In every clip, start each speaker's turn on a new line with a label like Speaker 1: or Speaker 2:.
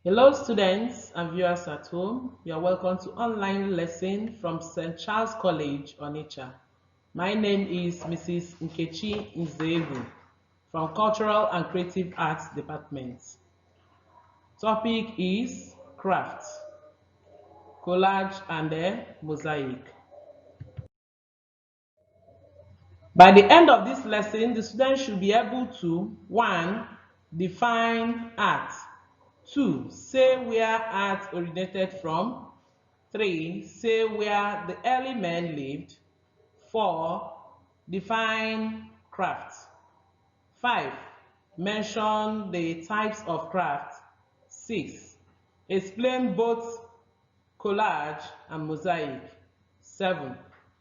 Speaker 1: Hello students and viewers at home. You are welcome to online lesson from St. Charles College, Onitsha. My name is Mrs. Nkechi Nzegwu from Cultural and Creative Arts Department. Topic is craft, collage and mosaic. By the end of this lesson, the students should be able to 1. Define art. 2. Say where art originated from. 3. Say where the early men lived. 4. Define craft. 5. Mention the types of craft. 6. Explain both collage and mosaic. 7.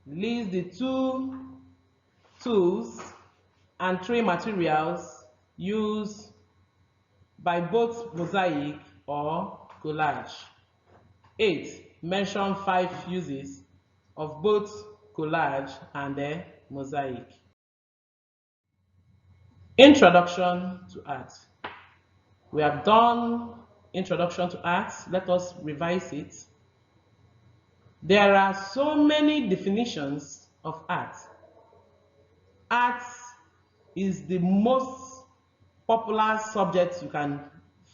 Speaker 1: List the two tools and 3 materials used by both mosaic or collage. 8. Mention 5 uses of both collage and mosaic. Introduction to art. We have done introduction to art. Let us revise it. There are so many definitions of art. Art is the most popular subject you can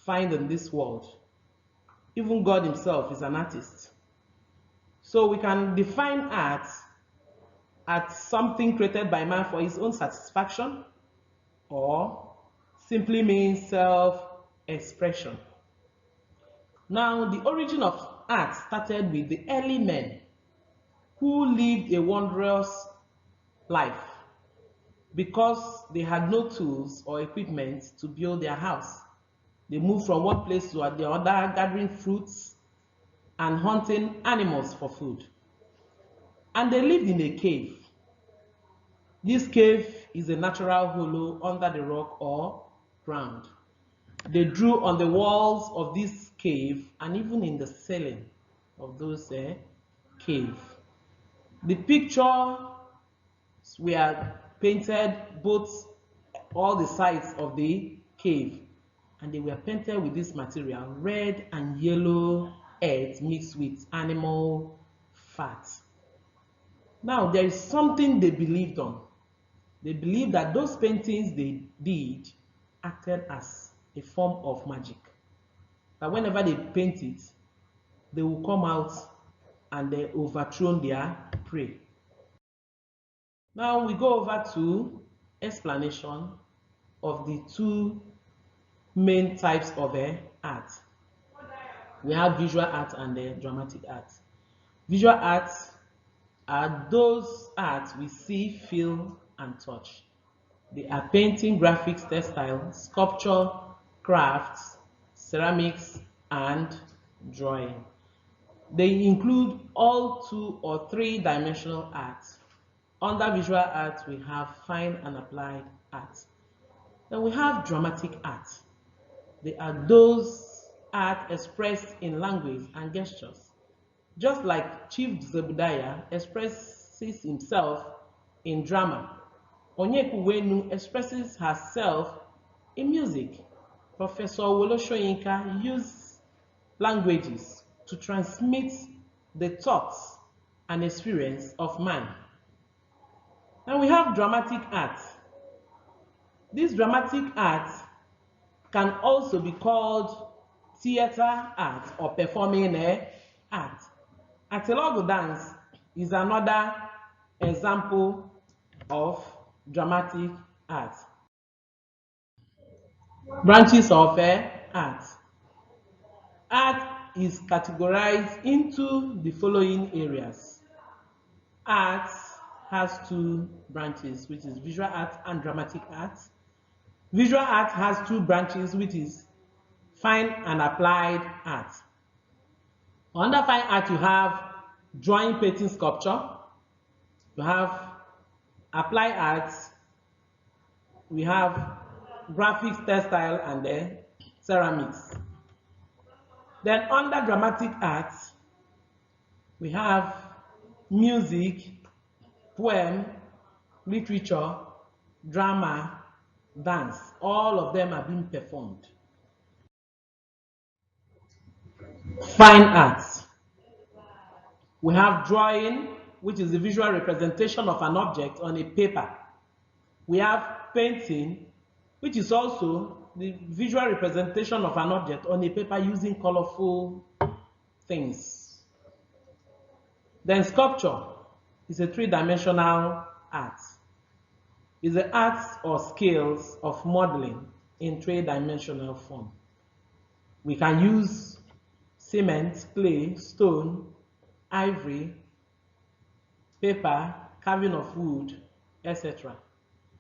Speaker 1: find in this world. Even God himself is an artist. So we can define art as something created by man for his own satisfaction, or simply means self-expression. Now, the origin of art started with the early men who lived a wondrous life because they had no tools or equipment to build their house. They moved from one place to the other, gathering fruits and hunting animals for food. And they lived in a cave. This cave is a natural hollow under the rock or ground. They drew on the walls of this cave and even in the ceiling of those cave. The pictures were painted both all the sides of the cave, and they were painted with this material, red and yellow earth mixed with animal fat. Now, there is something they believed on. They believed that those paintings they did acted as a form of magic. That whenever they paint it, they will come out and they overthrow their prey. Now we go over to explanation of the two main types of art. We have visual art and dramatic art. Visual art are those arts we see, feel, and touch. They are painting, graphics, textile, sculpture, crafts, ceramics, and drawing. They include all 2 or 3-dimensional art. Under visual art, we have fine and applied art. Then we have dramatic art. They are those art expressed in language and gestures. Just like Chief Zebediah expresses himself in drama, Onyekwuwenu expresses herself in music. Professor Woloshoyinka used languages to transmit the thoughts and experience of man. And we have dramatic art. This dramatic art can also be called theater art or performing art. Atilogu dance is another example of dramatic art. Branches of art. Art is categorized into the following areas. Art has 2 branches, which is visual art and dramatic art. Visual art has 2 branches, which is fine and applied art. Under fine art, you have drawing, painting, sculpture. You have applied art. We have graphics, textile, and ceramics. Then under dramatic art, we have music, poem, literature, drama, dance. All of them are being performed. Fine arts. We have drawing, which is the visual representation of an object on a paper. We have painting, which is also the visual representation of an object on a paper using colorful things. Then sculpture is a three-dimensional art. It's the arts or skills of modeling in three-dimensional form. We can use cement, clay, stone, ivory, paper, carving of wood, etc.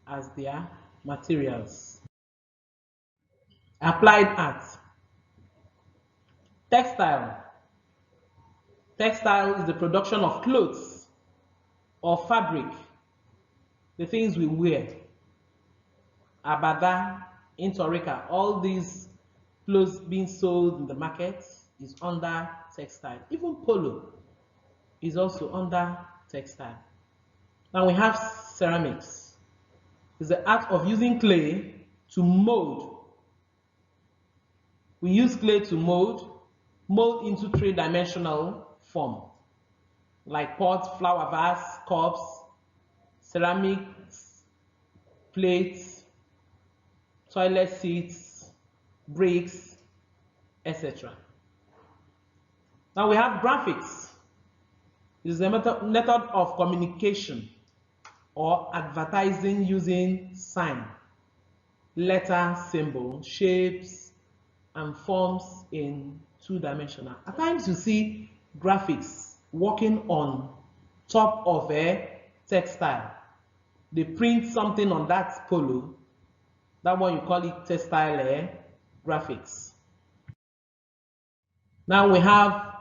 Speaker 1: as their materials. Applied art. Textile. Textile is the production of clothes or fabric, the things we wear. Abada, Intorika, all these clothes being sold in the market is under textile. Even polo is also under textile. Now we have ceramics. It's the art of using clay to mold. We use clay to mold into three-dimensional form, like pots, flower vase, cups, ceramics, plates, toilet seats, bricks, etc. Now we have graphics. It is a method of communication or advertising using sign, letter, symbol, shapes, and forms in two-dimensional. At times you see graphics working on top of a textile. They print something on that polo. That one you call it textile graphics. Now we have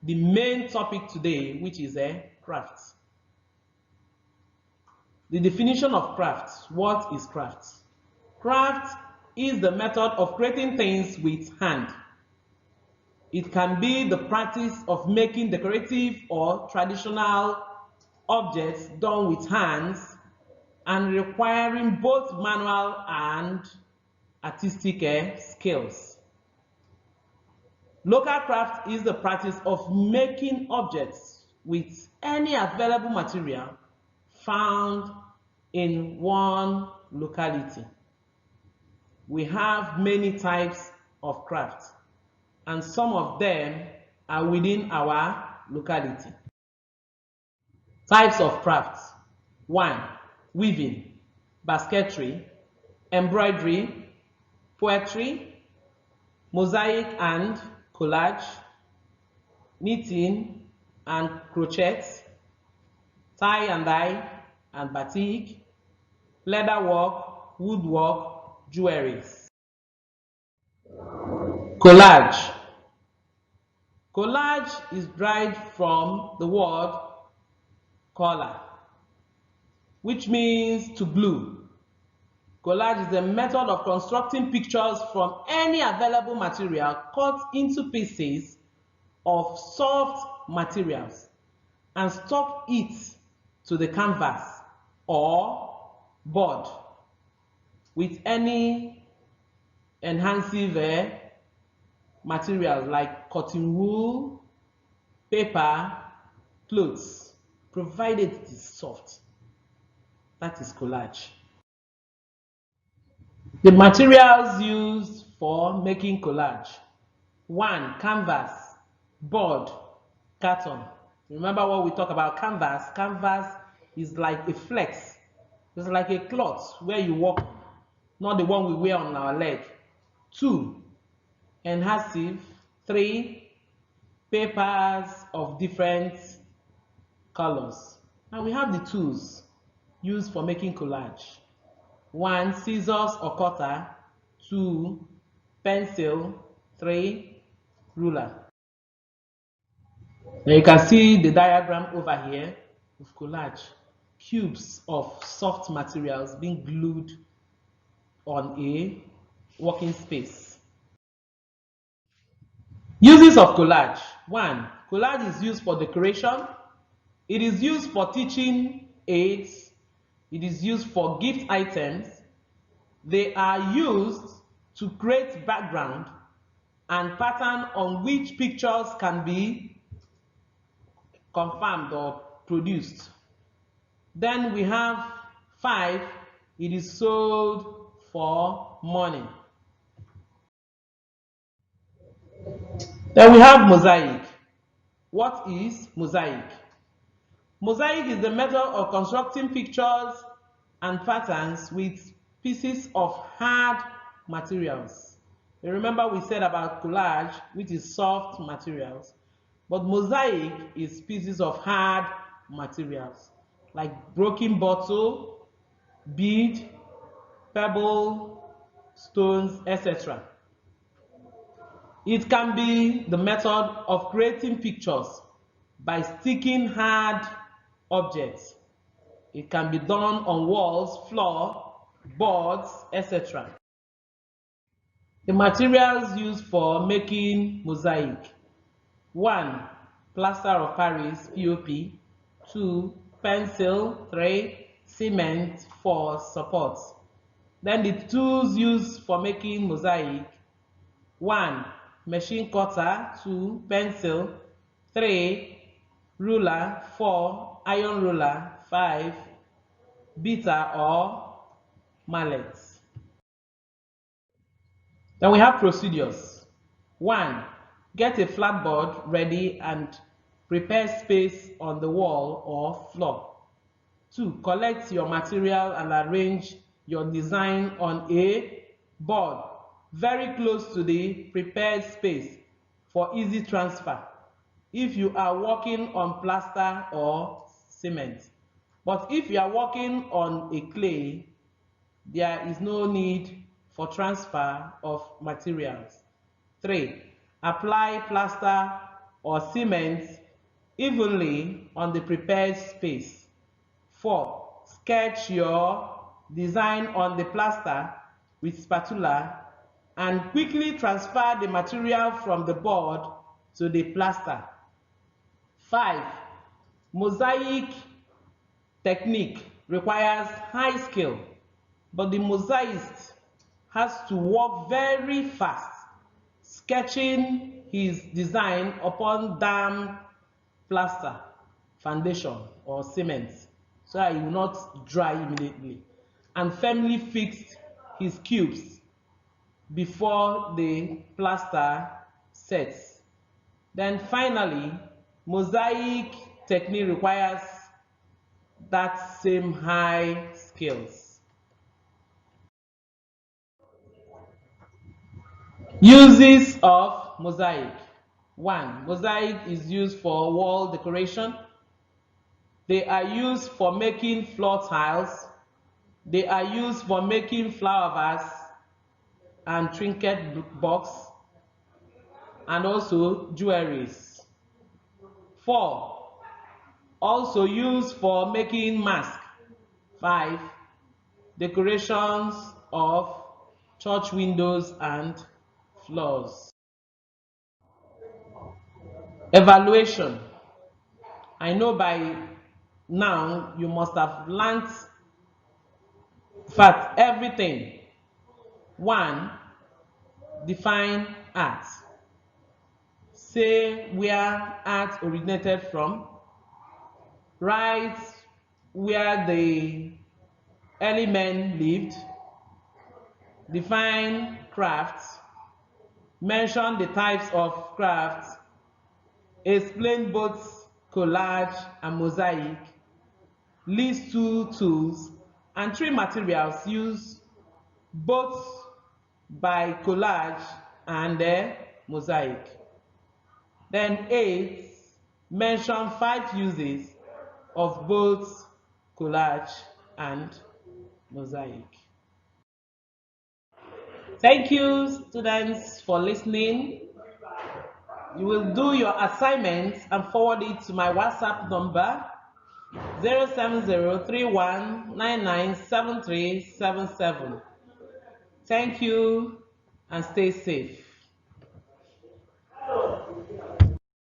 Speaker 1: the main topic today, which is craft. The definition of craft. What is craft? Craft is the method of creating things with hand. It can be the practice of making decorative or traditional objects done with hands and requiring both manual and artistic skills. Local craft is the practice of making objects with any available material found in one locality. We have many types of craft, and some of them are within our locality. Types of crafts. 1. Weaving, basketry, embroidery, poetry, mosaic and collage, knitting and crochet, tie and dye and batik, leatherwork, woodwork, jewelries. Collage. Collage is derived from the word collar, which means to glue. Collage is a method of constructing pictures from any available material cut into pieces of soft materials and stuck it to the canvas or board with any enhancing materials like cotton wool, paper, clothes, provided it is soft. That is collage. The materials used for making collage. 1. Canvas, board, carton. Remember what we talked about canvas? Canvas is like a flex. It's like a cloth where you walk, not the one we wear on our leg. 2. Adhesive. 3. Papers of different colors. Now we have the tools used for making collage. 1. Scissors or cutter. 2. Pencil. 3. Ruler. Now you can see the diagram over here of collage. Cubes of soft materials being glued on a working space. Uses of collage. 1. Collage is used for decoration. It is used for teaching aids. It is used for gift items. They are used to create background and pattern on which pictures can be confirmed or produced. Then we have 5, it is sold for money. Then we have mosaic. What is mosaic? Mosaic is the method of constructing pictures and patterns with pieces of hard materials. You remember we said about collage, which is soft materials, but mosaic is pieces of hard materials like broken bottle, bead, pebble, stones, etc. It can be the method of creating pictures by sticking hard objects. It can be done on walls, floor, boards, etc. The materials used for making mosaic: 1. Plaster of Paris, POP. 2. Pencil. 3. Cement. 4. Support. Then the tools used for making mosaic: 1. Machine cutter. 2. Pencil. 3. Ruler. 4. Iron ruler. 5. Beater or mallet. Then we have procedures. 1. Get a flat board ready and prepare space on the wall or floor. 2. Collect your material and arrange your design on a board very close to the prepared space for easy transfer if you are working on plaster or cement. But if you are working on a clay, there is no need for transfer of materials. 3. Apply plaster or cement evenly on the prepared space. 4. Sketch your design on the plaster with spatula and quickly transfer the material from the board to the plaster. 5. Mosaic technique requires high skill, but the mosaicist has to work very fast, sketching his design upon damp plaster, foundation, or cement, so that it will not dry immediately, and firmly fix his cubes before the plaster sets. Then finally, mosaic technique requires that same high skills. Uses of mosaic. 1. Mosaic is used for wall decoration. They are used for making floor tiles. They are used for making flower vase and trinket box, and also jewelries. 4. Also used for making mask. 5. Decorations of church windows and floors. Evaluation. I know by now you must have learnt, in fact, everything. 1. Define art. Say where art originated from. Write where the early men lived. Define crafts. Mention the types of crafts. Explain both collage and mosaic. List 2 tools and 3 materials used both by collage and mosaic. Then 8. Mention 5 uses of both collage and mosaic. Thank you, students, for listening. You will do your assignments and forward it to my WhatsApp number 07031997377. Thank you and stay safe.